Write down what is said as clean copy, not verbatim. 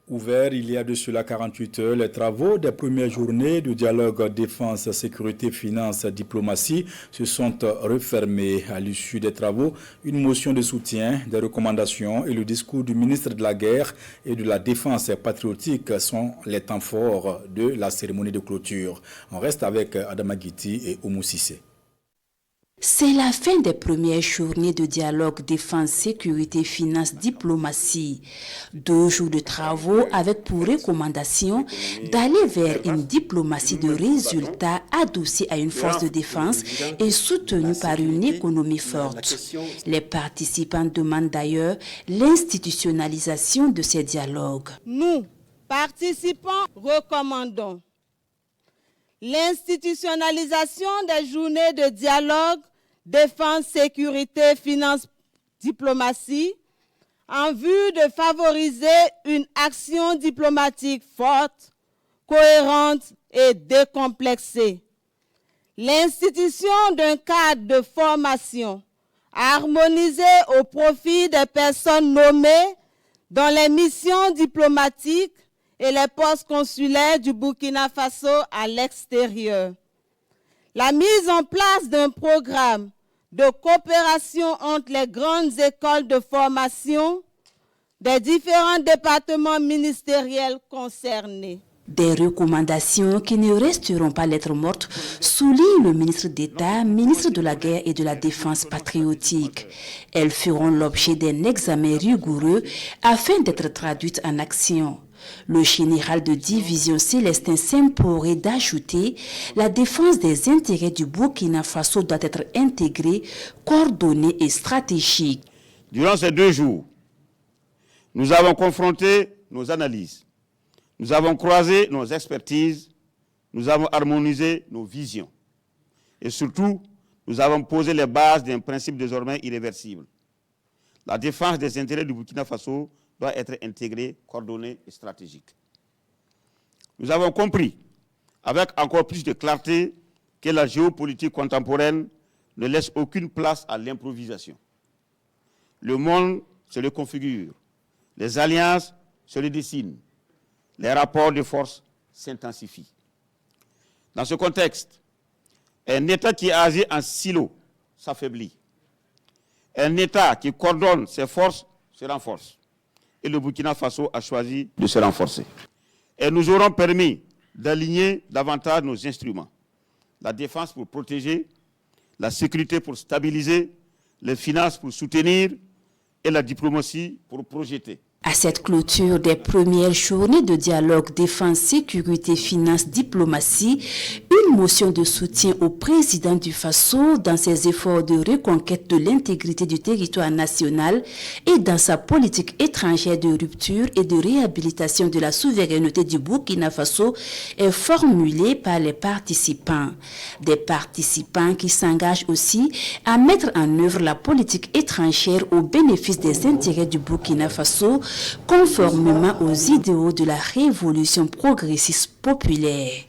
Ouvert il y a de cela 48 heures, les travaux des premières journées du dialogue défense, sécurité, finance, diplomatie se sont refermés. À l'issue des travaux, une motion de soutien, des recommandations et le discours du ministre de la Guerre et de la Défense patriotique sont les temps forts de la cérémonie de clôture. On reste avec Adama Guiti et Oumou Sissé. C'est la fin des premières journées de dialogue défense, sécurité, finance, diplomatie. 2 jours de travaux avec pour recommandation d'aller vers une diplomatie de résultats adossée à une force de défense et soutenue par une économie forte. Les participants demandent d'ailleurs l'institutionnalisation de ces dialogues. Nous, participants, recommandons l'institutionnalisation des journées de dialogue, défense, sécurité, finance, diplomatie, en vue de favoriser une action diplomatique forte, cohérente et décomplexée. L'institution d'un cadre de formation harmonisé au profit des personnes nommées dans les missions diplomatiques et les postes consulaires du Burkina Faso à l'extérieur. La mise en place d'un programme de coopération entre les grandes écoles de formation des différents départements ministériels concernés. Des recommandations qui ne resteront pas lettres mortes, souligne le ministre d'État, ministre de la Guerre et de la Défense patriotique. Elles feront l'objet d'un examen rigoureux afin d'être traduites en action. Le général de division Célestin s'imporait d'ajouter la défense des intérêts du Burkina Faso doit être intégrée, coordonnée et stratégique. Durant ces 2 jours, nous avons confronté nos analyses, nous avons croisé nos expertises, nous avons harmonisé nos visions. Et surtout, nous avons posé les bases d'un principe désormais irréversible. La défense des intérêts du Burkina Faso doit être intégrée, coordonnée et stratégique. Nous avons compris, avec encore plus de clarté, que la géopolitique contemporaine ne laisse aucune place à l'improvisation. Le monde se le configure, les alliances se le dessinent, les rapports de force s'intensifient. Dans ce contexte, un État qui agit en silo s'affaiblit. Un État qui coordonne ses forces se renforce. Et le Burkina Faso a choisi de se renforcer. Et nous aurons permis d'aligner davantage nos instruments. La défense pour protéger, la sécurité pour stabiliser, les finances pour soutenir et la diplomatie pour projeter. À cette clôture des premières journées de dialogue défense, sécurité, finance, diplomatie, une motion de soutien au président du Faso dans ses efforts de reconquête de l'intégrité du territoire national et dans sa politique étrangère de rupture et de réhabilitation de la souveraineté du Burkina Faso est formulée par les participants. Des participants qui s'engagent aussi à mettre en œuvre la politique étrangère au bénéfice des intérêts du Burkina Faso, conformément aux idéaux de la révolution progressiste populaire.